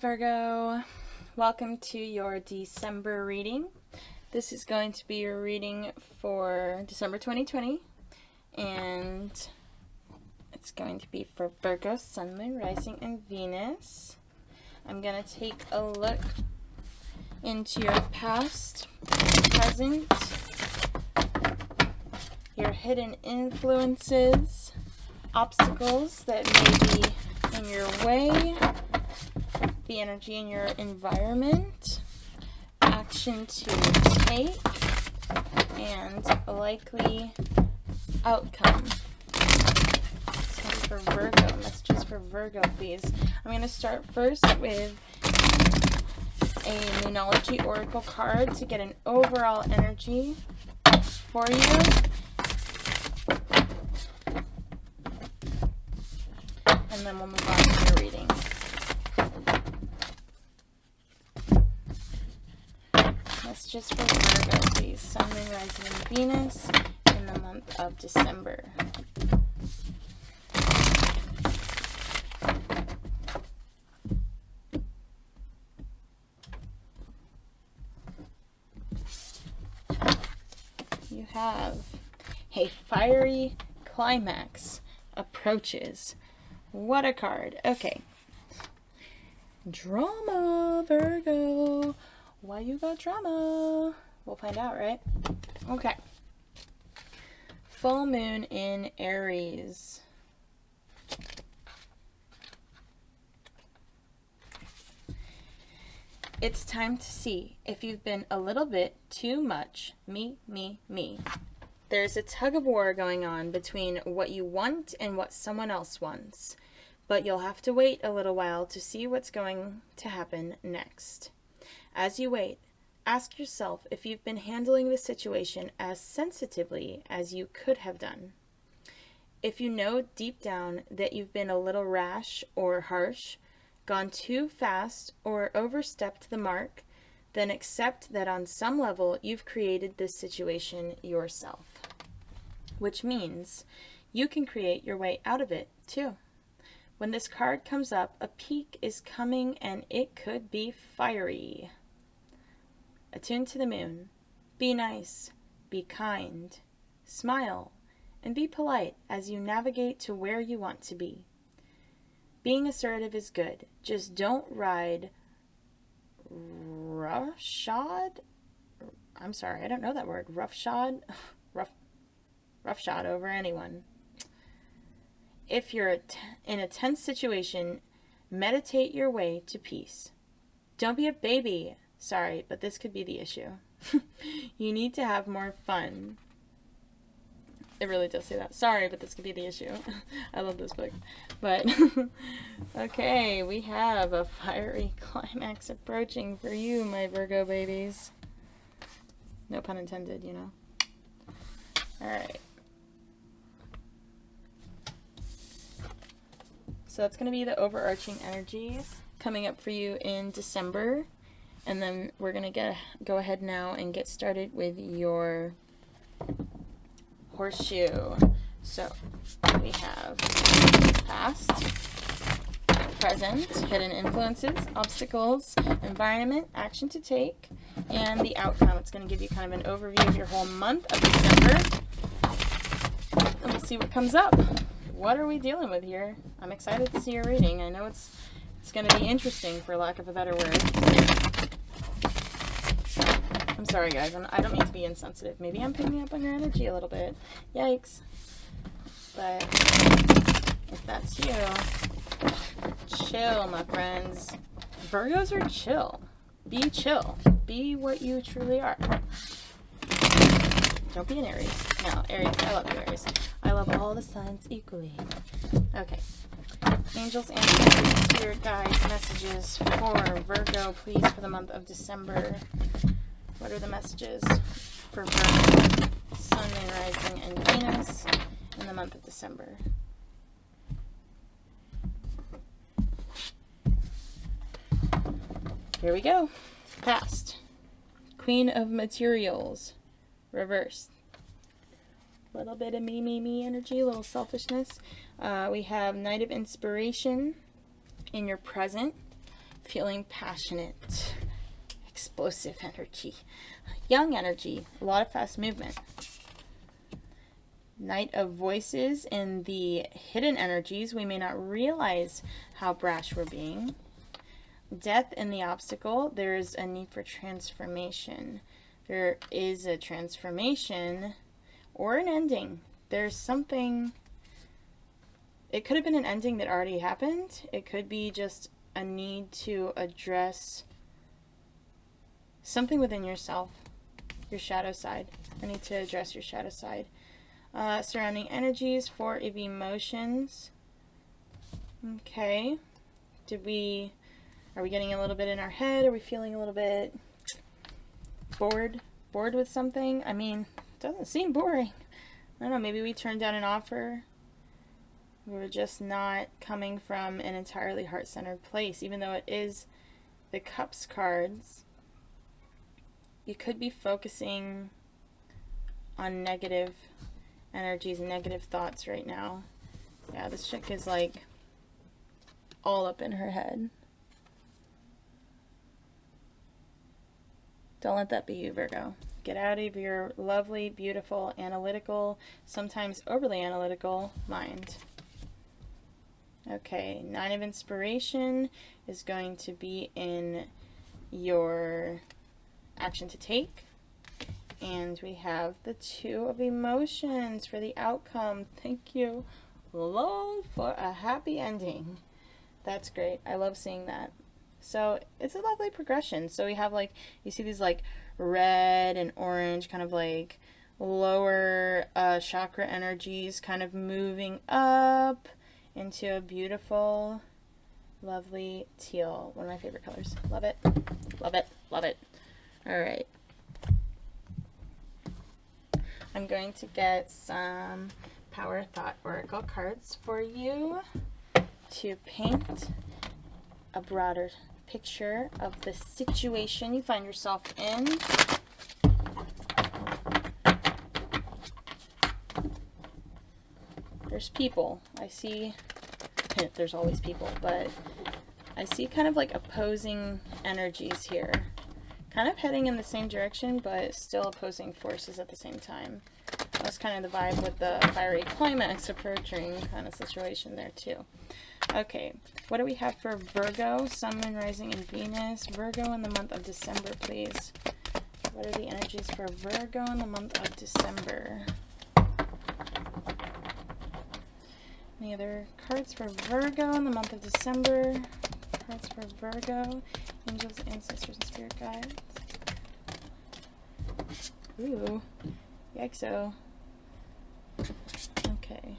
Virgo, welcome to your December reading. This is going to be your reading for December 2020, and it's going to be for Virgo, Sun, Moon, Rising, and Venus. I'm going to take a look into your past, present, your hidden influences, obstacles that may be in your way, the energy in your environment, action to take, and a likely outcome. So for Virgo, messages for Virgo, please. I'm going to start first with a Moonology Oracle card to get an overall energy for you. And then we'll move on to your reading. Messages for Virgo, please. Sun, Moon, Rising, and Venus in the month of December. You have a fiery climax approaches. What a card. Okay. Drama, Virgo. Why you got drama? We'll find out, right? Okay. Full moon in Aries. It's time to see if you've been a little bit too much me. There's a tug of war going on between what you want and what someone else wants, but you'll have to wait a little while to see what's going to happen next. As you wait, ask yourself if you've been handling the situation as sensitively as you could have done. If you know deep down that you've been a little rash or harsh, gone too fast, or overstepped the mark, then accept that on some level you've created this situation yourself. Which means you can create your way out of it too. When this card comes up, a peak is coming and it could be fiery. Attune to the moon. Be nice. Be kind. Smile. And be polite as you navigate to where you want to be. Being assertive is good. Just don't ride roughshod? I'm sorry, I don't know that word. Roughshod over anyone. If you're in a tense situation, meditate your way to peace. Don't be a baby. Sorry, but this could be the issue. You need to have more fun. It really does say that. Sorry, but this could be the issue. I love this book. But, okay, we have a fiery climax approaching for you, my Virgo babies. No pun intended, you know. Alright. So that's going to be the overarching energy coming up for you in December. And then we're going to go ahead now and get started with your horseshoe. So we have past, present, hidden influences, obstacles, environment, action to take, and the outcome. It's going to give you kind of an overview of your whole month of December. And we'll see what comes up. What are we dealing with here? I'm excited to see your reading. I know it's going to be interesting, for lack of a better word. I'm sorry, guys. I don't mean to be insensitive. Maybe I'm picking up on your energy a little bit. Yikes. But if that's you, chill, my friends. Virgos are chill. Be chill. Be what you truly are. Don't be an Aries. No, Aries. I love you, Aries. I love all the signs equally. Okay. Angels, ancestors, spirit guides, messages for Virgo, please, for the month of December. What are the messages for Virgo, Sun, Moon, Rising, and Venus in the month of December? Here we go. Past. Queen of Materials. Reversed. A little bit of me energy, a little selfishness. We have Knight of Inspiration in your present. feeling passionate, explosive energy, young energy, a lot of fast movement. Knight of Voices in the hidden energies. We may not realize how brash we're being. Death in the obstacle. There's a need for transformation. There is a transformation or an ending. There's something. It could have been an ending that already happened. It could be just a need to address something within yourself, your shadow side. I need to address your shadow side. Surrounding energies, 4 of emotions. Okay. Are we getting a little bit in our head? Are we feeling a little bit bored? Bored with something? I mean, it doesn't seem boring. I don't know, maybe we turned down an offer. We were just not coming from an entirely heart-centered place, even though it is the Cups cards. You could be focusing on negative energies, negative thoughts right now. Yeah, this chick is like all up in her head. Don't let that be you, Virgo. Get out of your lovely, beautiful, analytical, sometimes overly analytical mind. Okay, 9 of Inspiration is going to be in your action to take. And we have the 2 of Emotions for the outcome. Thank you, Lord, for a happy ending. That's great. I love seeing that. So it's a lovely progression. So we have like, you see these like red and orange kind of like lower chakra energies kind of moving up into a beautiful, lovely teal. One of my favorite colors. Love it. Love it. Love it. All right. I'm going to get some Power Thought Oracle cards for you to paint a broader picture of the situation you find yourself in. There's people. I see, there's always people, but I see kind of like opposing energies here. Kind of heading in the same direction, but still opposing forces at the same time. That's kind of the vibe with the fiery climax approaching kind of situation there too. Okay, what do we have for Virgo, Sun, Moon, Rising, and Venus? Virgo in the month of December, please. What are the energies for Virgo in the month of December? Any other cards for Virgo in the month of December? Cards for Virgo, angels, ancestors, and spirit guides. Ooh, yikes-o. Okay.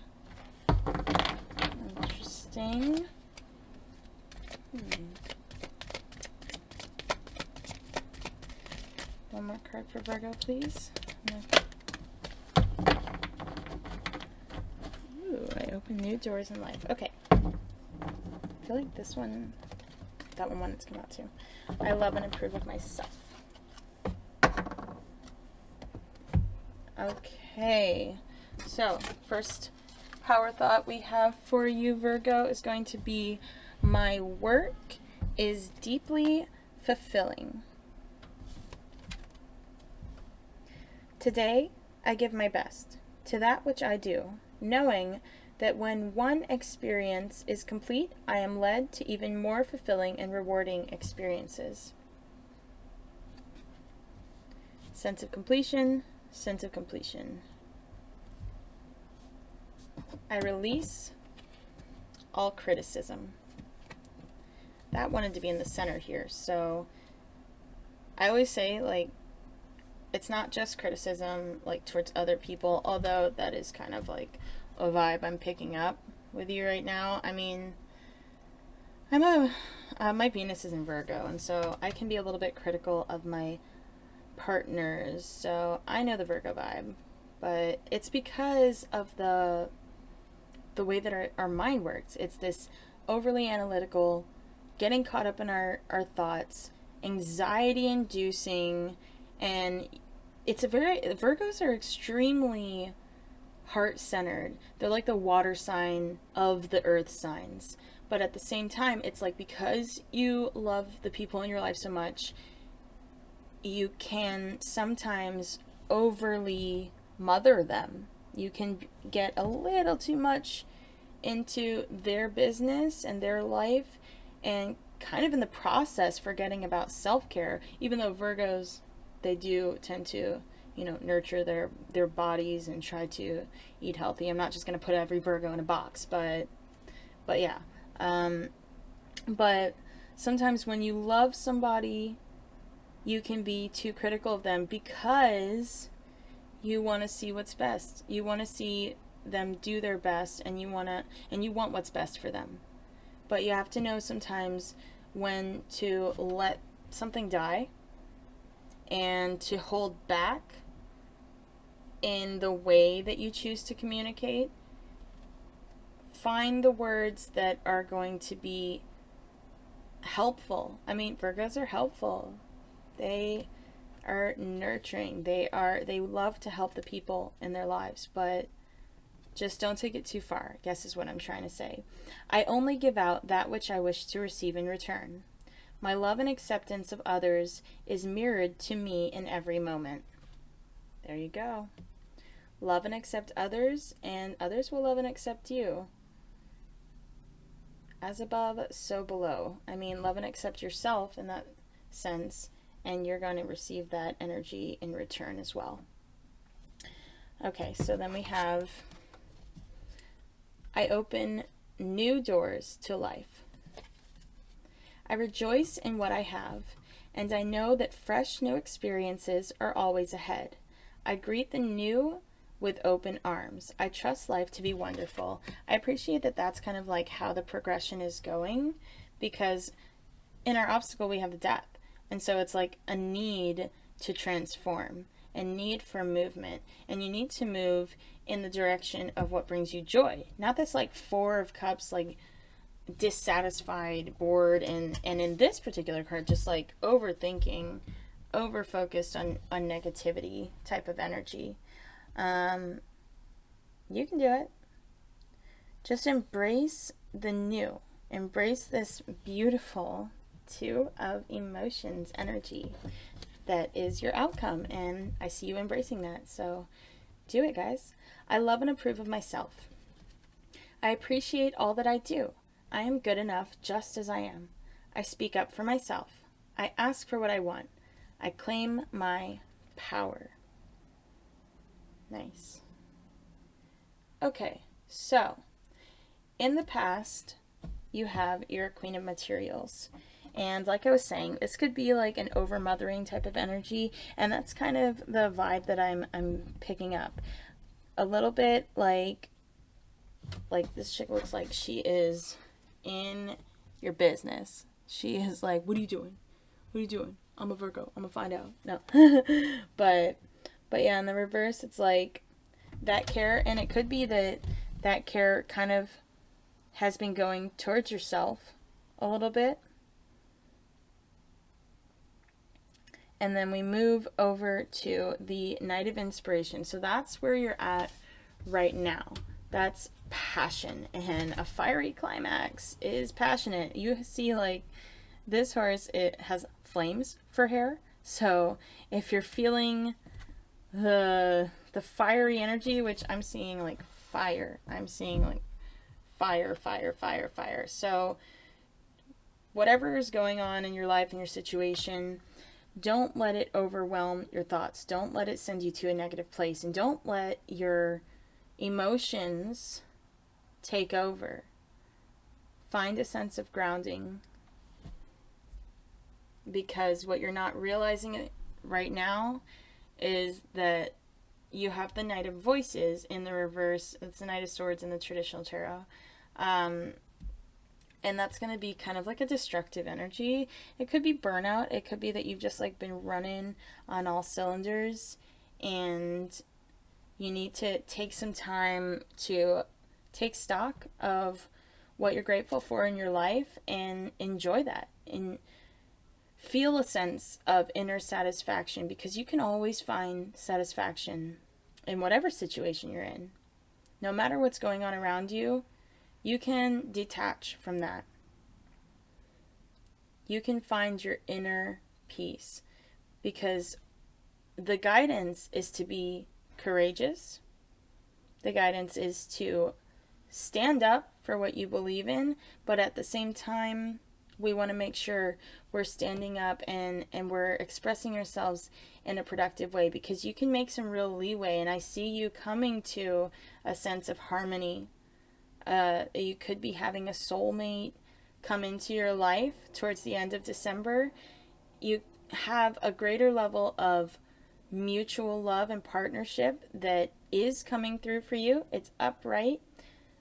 Interesting. One more card for Virgo, please. Ooh, I open new doors in life. Okay. I feel like this one, that one wanted to come out too. I love and approve of myself. Okay. So, first power thought we have for you, Virgo, is going to be, my work is deeply fulfilling. Today, I give my best to that which I do, knowing that when one experience is complete, I am led to even more fulfilling and rewarding experiences. Sense of completion, sense of completion. I release all criticism. That wanted to be in the center here. So I always say, like, it's not just criticism, like, towards other people, although that is kind of like a vibe I'm picking up with you right now. I mean, my Venus is in Virgo, and so I can be a little bit critical of my partners. So I know the Virgo vibe, but it's because of the way that our mind works. It's this overly analytical, getting caught up in our thoughts, anxiety inducing, and Virgos are extremely heart-centered. They're like the water sign of the earth signs. But at the same time, it's like, because you love the people in your life so much, you can sometimes overly mother them. You can get a little too much into their business and their life, and kind of in the process forgetting about self-care, even though Virgos, they do tend to, nurture their bodies and try to eat healthy. I'm not just going to put every Virgo in a box, but yeah. But sometimes when you love somebody, you can be too critical of them because you want to see what's best. You want to see them do their best, and you want what's best for them. But you have to know sometimes when to let something die and to hold back in the way that you choose to communicate. Find the words that are going to be helpful. I mean, Virgos are helpful. They are nurturing. They love to help the people in their lives, but just don't take it too far, I guess is what I'm trying to say. I only give out that which I wish to receive in return. My love and acceptance of others is mirrored to me in every moment. There you go. Love and accept others, and others will love and accept you. As above, so below. I mean, love and accept yourself in that sense, and you're going to receive that energy in return as well. Okay, so then we have, I open new doors to life. I rejoice in what I have, and I know that fresh new experiences are always ahead. I greet the new with open arms. I trust life to be wonderful. I appreciate that that's kind of like how the progression is going, because in our obstacle we have the death. And so it's like a need to transform, a need for movement. And you need to move in the direction of what brings you joy. Not this like Four of Cups, like dissatisfied, bored, and in this particular card, just like overthinking, over-focused on negativity type of energy. You can do it. Just embrace the new. Embrace this beautiful Two of Emotions energy that is your outcome, and I see you embracing that. So do it, guys. I love and approve of myself. I appreciate all that I do. I am good enough just as I am. I speak up for myself. I ask for what I want. I claim my power. Nice. Okay, so in the past, you have your Queen of Materials. And like I was saying, this could be like an over-mothering type of energy, and that's kind of the vibe that I'm picking up. A little bit like this chick looks like she is in your business. She is like, what are you doing? What are you doing? I'm a Virgo. I'm gonna find out. No. but yeah, in the reverse, it's like that care, and it could be that care kind of has been going towards yourself a little bit. And then we move over to the Knight of Inspiration. So that's where you're at right now. That's passion. And a fiery climax is passionate. You see, like, this horse, it has flames for hair. So if you're feeling the fiery energy, which I'm seeing like fire. I'm seeing like fire. So whatever is going on in your life and your situation, don't let it overwhelm your thoughts. Don't let it send you to a negative place. And don't let your emotions take over. Find a sense of grounding. Because what you're not realizing right now is that you have the Knight of Voices in the reverse. It's the Knight of Swords in the traditional tarot. And that's going to be kind of like a destructive energy. It could be burnout. It could be that you've just like been running on all cylinders, and you need to take some time to take stock of what you're grateful for in your life and enjoy that and feel a sense of inner satisfaction, because you can always find satisfaction in whatever situation you're in. No matter what's going on around you, You can detach from that. You can find your inner peace, because the guidance is to be courageous. The guidance is to stand up for what you believe in, but at the same time, we want to make sure we're standing up and we're expressing ourselves in a productive way, because you can make some real leeway. And I see you coming to a sense of harmony. You could be having a soulmate come into your life towards the end of December. You have a greater level of mutual love and partnership that is coming through for you. It's upright,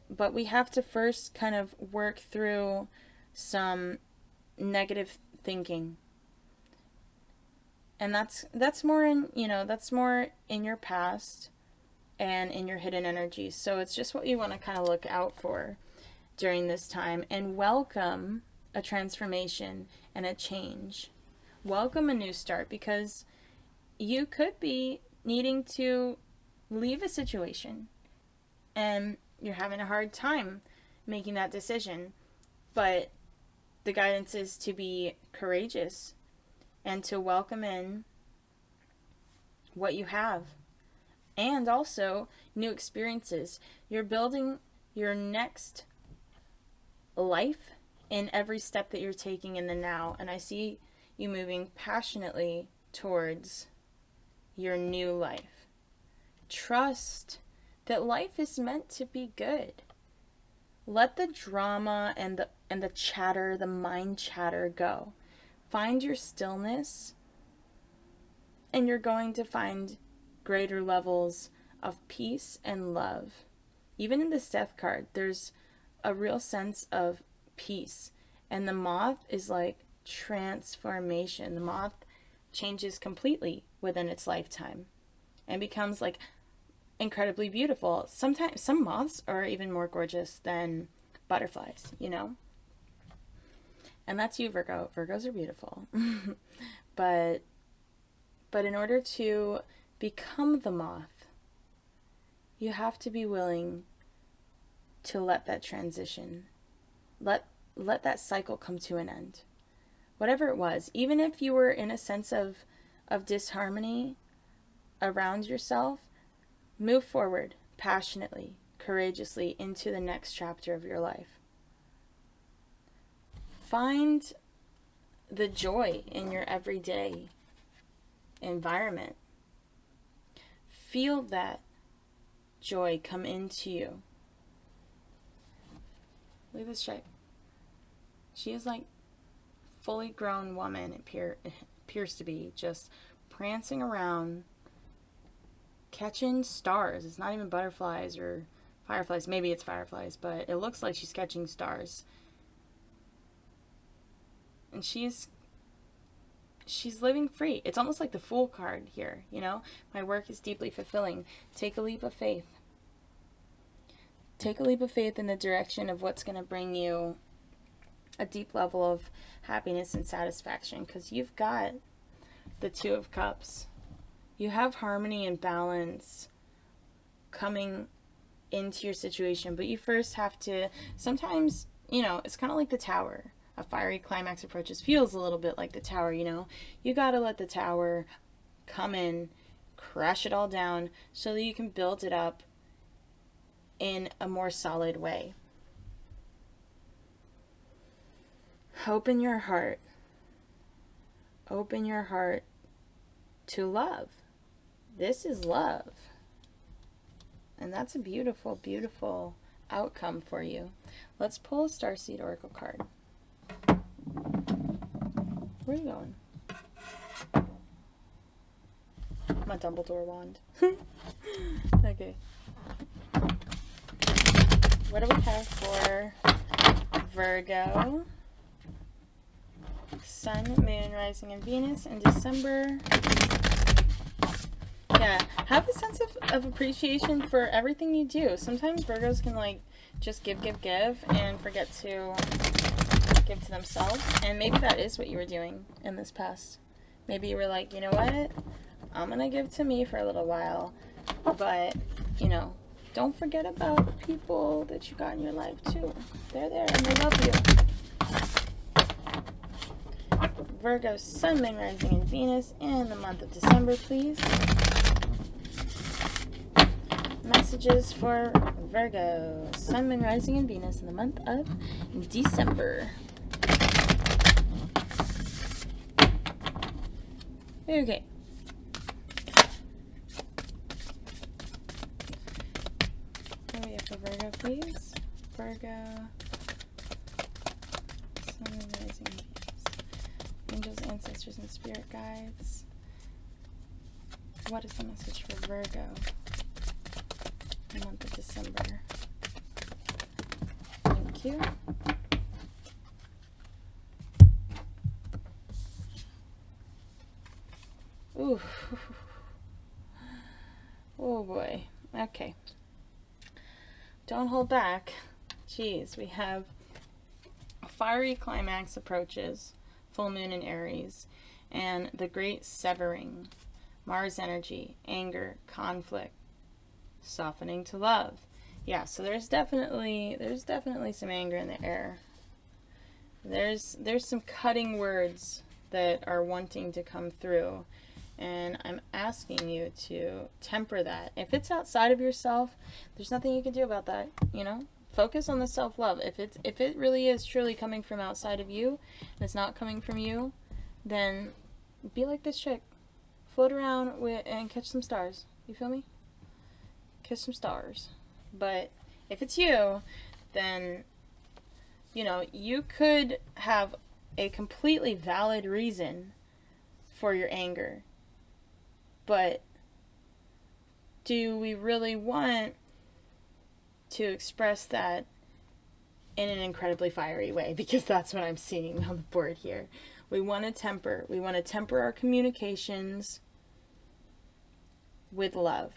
but we have to first kind of work through some negative thinking. And that's more in, that's more in your past and in your hidden energies. So it's just what you want to kind of look out for during this time, and welcome a transformation and a change. Welcome a new start, because you could be needing to leave a situation and you're having a hard time making that decision. But the guidance is to be courageous and to welcome in what you have, and also new experiences. You're building your next life in every step that you're taking in the now. And I see you moving passionately towards your new life. Trust that life is meant to be good. Let the drama and the chatter, the mind chatter, go. Find your stillness, and you're going to find greater levels of peace and love. Even in this death card, there's a real sense of peace. And the moth is like transformation. The moth changes completely within its lifetime and becomes like incredibly beautiful. Sometimes some moths are even more gorgeous than butterflies, And that's you, Virgo. Virgos are beautiful. But in order to become the moth, you have to be willing to let that transition, let that cycle come to an end. Whatever it was, even if you were in a sense of disharmony around yourself, move forward passionately, courageously into the next chapter of your life. Find the joy in your everyday environment. Feel that joy come into you. Look at this chick. She is like fully grown woman. It appears to be just prancing around, catching stars. It's not even butterflies or fireflies. Maybe it's fireflies, but it looks like she's catching stars. And she's living free. It's almost like the Fool card here, My work is deeply fulfilling. Take a leap of faith. Take a leap of faith in the direction of what's going to bring you a deep level of happiness and satisfaction, because you've got the Two of Cups. You have harmony and balance coming into your situation, but you first have to, sometimes, it's kind of like the Tower. A fiery climax approaches feels a little bit like the Tower, You got to let the Tower come in, crash it all down, so that you can build it up in a more solid way. Open your heart. Open your heart to love. This is love. And that's a beautiful, beautiful outcome for you. Let's pull a Starseed Oracle card. Where are you going? My Dumbledore wand. Okay. What do we have for Virgo? Sun, Moon, Rising, and Venus in December. Yeah, have a sense of appreciation for everything you do. Sometimes Virgos can just give and forget to give to themselves. And maybe that is what you were doing in this past. Maybe you were like, you know what? I'm going to give to me for a little while. But, don't forget about people that you got in your life too. They're there and they love you. Virgo, Sun, Moon, Rising, and Venus in the month of December, please. Messages for Virgo, Sun, Moon, Rising, and Venus in the month of December. Okay. What do we have for Virgo, please? Virgo, Sun, Moon, Rising, and Venus. Angels, ancestors, and spirit guides. What is the message for Virgo in the month of December? Thank you. Ooh. Oh boy. Okay. Don't hold back. Jeez, we have fiery climax approaches, full moon in Aries, and the great severing, Mars energy, anger, conflict, softening to love. Yeah, so there's definitely some anger in the air. There's some cutting words that are wanting to come through, and I'm asking you to temper that. If it's outside of yourself, there's nothing you can do about that, you know? Focus on the self-love. If it really is truly coming from outside of you, and it's not coming from you, then be like this chick. Float around and catch some stars. You feel me? Catch some stars. But if it's you, then, you know, you could have a completely valid reason for your anger. But do we really want to express that in an incredibly fiery way? Because that's what I'm seeing on the board here. We want to temper. We want to temper our communications with love.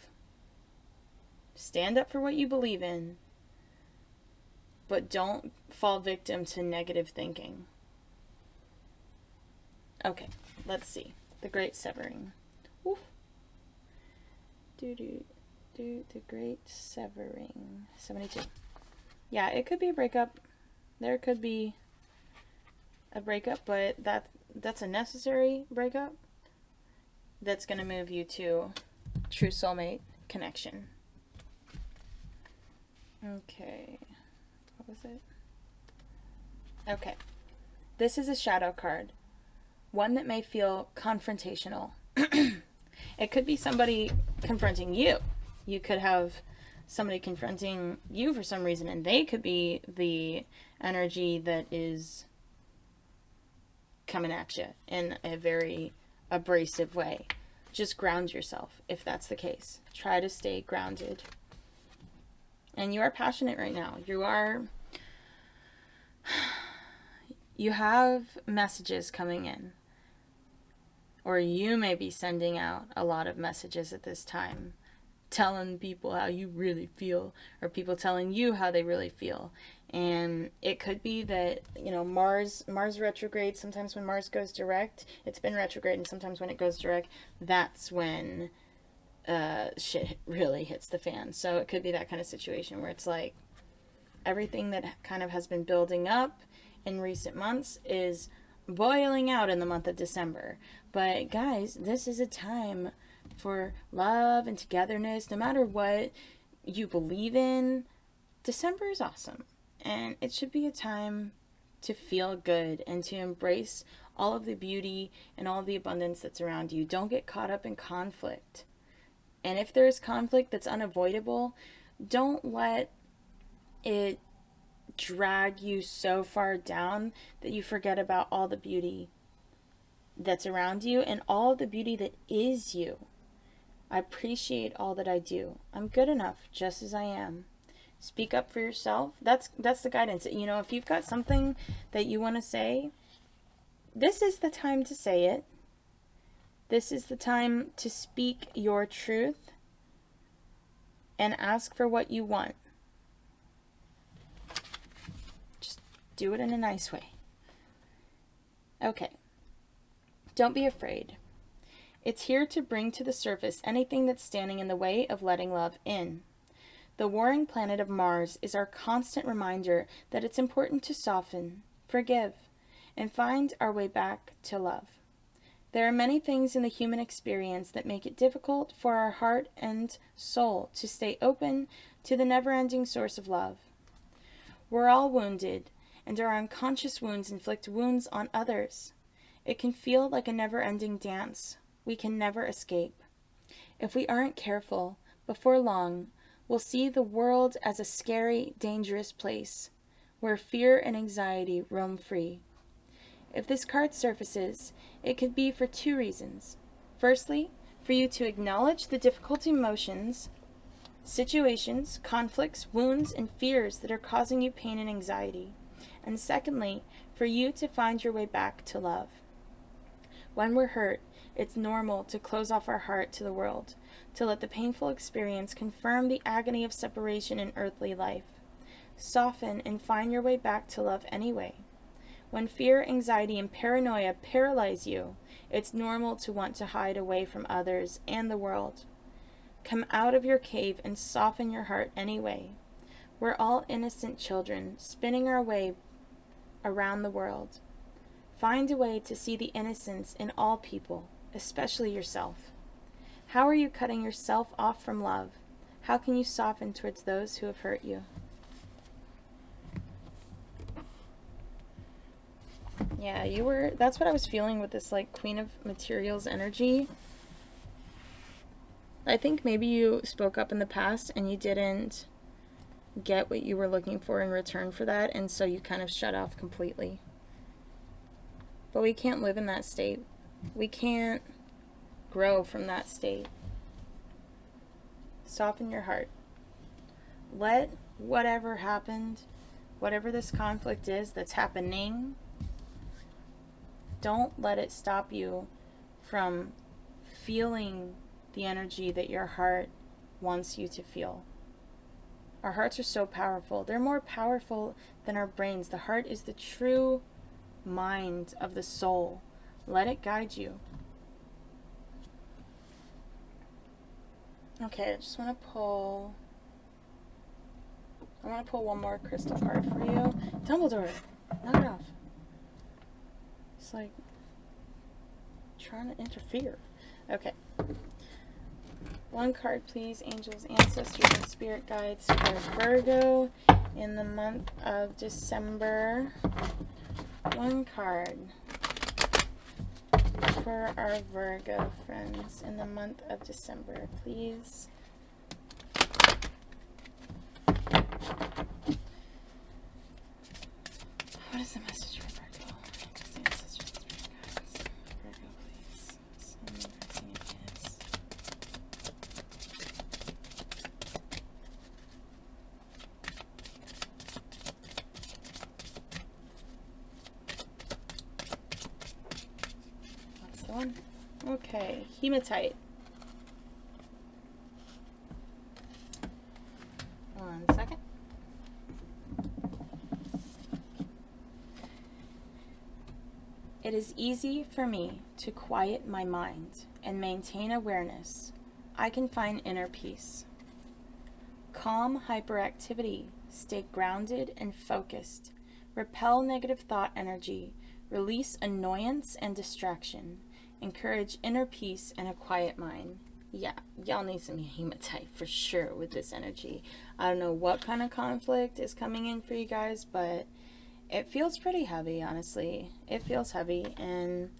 Stand up for what you believe in, but don't fall victim to negative thinking. Okay, let's see. The Great Severing. Oof. The Great Severing. 72. Yeah, it could be a breakup. There could be a breakup, but that's a necessary breakup that's going to move you to true soulmate connection. Okay. What was it? Okay. This is a shadow card. One that may feel confrontational. It could be somebody confronting you. You could have somebody confronting you for some reason, and they could be the energy that is coming at you in a very abrasive way. Just ground yourself if that's the case. Try to stay grounded. And you are passionate right now. You have messages coming in. Or you may be sending out a lot of messages at this time, telling people how you really feel, or people telling you how they really feel. And it could be that, you know, Mars retrograde, sometimes when Mars goes direct, it's been retrograde, and sometimes when it goes direct, that's when shit really hits the fan. So it could be that kind of situation where it's like everything that kind of has been building up in recent months is boiling out in the month of December. But guys, this is a time for love and togetherness. No matter what you believe in, December is awesome. And it should be a time to feel good and to embrace all of the beauty and all of the abundance that's around you. Don't get caught up in conflict. And if there's conflict that's unavoidable, don't let it drag you so far down that you forget about all the beauty that's around you and all the beauty that is you. I appreciate all that I do. I'm good enough just as I am. Speak up for yourself. That's the guidance. You know, if you've got something that you want to say, this is the time to say it. This is the time to speak your truth and ask for what you want. Just do it in a nice way. Okay. Don't be afraid. It's here to bring to the surface anything that's standing in the way of letting love in. The warring planet of Mars is our constant reminder that it's important to soften, forgive, and find our way back to love. There are many things in the human experience that make it difficult for our heart and soul to stay open to the never-ending source of love. We're all wounded, and our unconscious wounds inflict wounds on others. It can feel like a never-ending dance. We can never escape. If we aren't careful, before long, we'll see the world as a scary, dangerous place, where fear and anxiety roam free. If this card surfaces, it could be for two reasons. Firstly, for you to acknowledge the difficult emotions, situations, conflicts, wounds, and fears that are causing you pain and anxiety. And secondly, for you to find your way back to love. When we're hurt, it's normal to close off our heart to the world, to let the painful experience confirm the agony of separation in earthly life. Soften and find your way back to love anyway. When fear, anxiety, and paranoia paralyze you, it's normal to want to hide away from others and the world. Come out of your cave and soften your heart anyway. We're all innocent children, spinning our way around the world. Find a way to see the innocence in all people, especially yourself. How are you cutting yourself off from love? How can you soften towards those who have hurt you? Yeah, that's what I was feeling with this like Queen of Materials energy. I think maybe you spoke up in the past and you didn't get what you were looking for in return for that, and so you kind of shut off completely. But we can't live in that state. We can't grow from that state. Soften your heart. Let whatever happened, whatever this conflict is that's happening, don't let it stop you from feeling the energy that your heart wants you to feel. Our hearts are so powerful. They're more powerful than our brains. The heart is the true mind of the soul. Let it guide you. Okay, I just want to pull... I want to pull one more crystal card for you. Dumbledore, knock it off. It's like trying to interfere. Okay. One card, please. Angels, ancestors, and spirit guides for Virgo in the month of December. One card for our Virgo friends in the month of December, please. What is the message for Virgo? Ancestors and spirit guides. Virgo, please. Send me everything it is. That's the one. Okay, hematite. One second. It is easy for me to quiet my mind and maintain awareness. I can find inner peace. Calm hyperactivity. Stay grounded and focused. Repel negative thought energy. Release annoyance and distraction. Encourage inner peace and a quiet mind. Yeah, y'all need some hematite for sure with this energy. I don't know what kind of conflict is coming in for you guys, but it feels pretty heavy, honestly. It feels heavy, and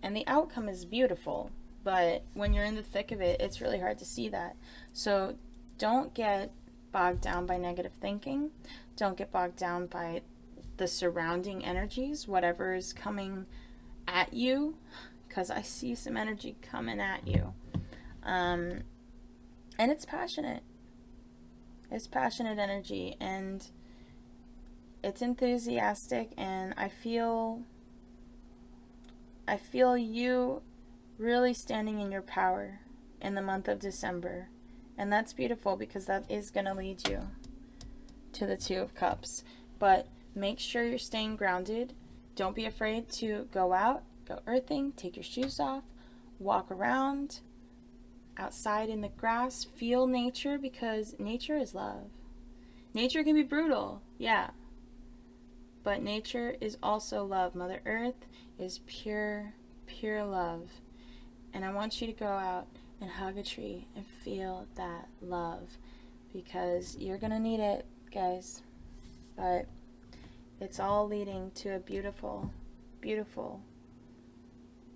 the outcome is beautiful, but when you're in the thick of it, it's really hard to see that. So don't get bogged down by negative thinking. Don't get bogged down by the surrounding energies, whatever is coming at you, because I see some energy coming at you. And it's passionate. It's passionate energy, and it's enthusiastic, and I feel you really standing in your power in the month of December. And that's beautiful, because that is going to lead you to the Two of Cups. But make sure you're staying grounded. Don't be afraid to go out, go earthing, take your shoes off, walk around, outside in the grass, feel nature, because nature is love. Nature can be brutal, yeah, but nature is also love. Mother Earth is pure, pure love. And I want you to go out and hug a tree and feel that love, because you're going to need it, guys. But it's all leading to a beautiful, beautiful,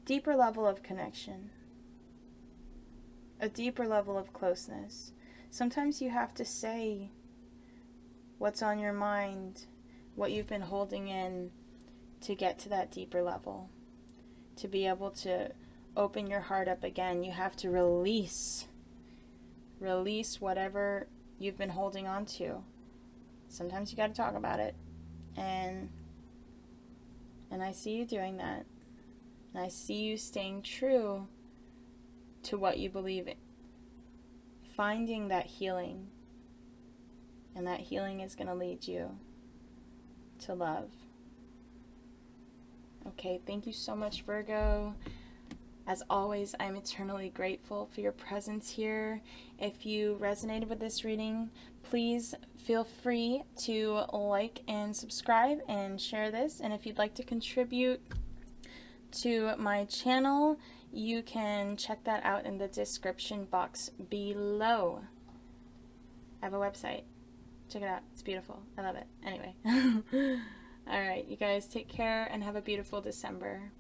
deeper level of connection, a deeper level of closeness. Sometimes you have to say what's on your mind, what you've been holding in, to get to that deeper level, to be able to open your heart up again. You have to release whatever you've been holding on to. Sometimes you got to talk about it, and I see you doing that. And I see you staying true to what you believe in, finding that healing, and that healing is going to lead you to love. Okay, thank you so much, Virgo. As always, I'm eternally grateful for your presence here. If you resonated with this reading, please feel free to like and subscribe and share this. And if you'd like to contribute to my channel, you can check that out in the description box below. I have a website. Check it out. It's beautiful. I love it. Anyway. All right, you guys take care and have a beautiful December.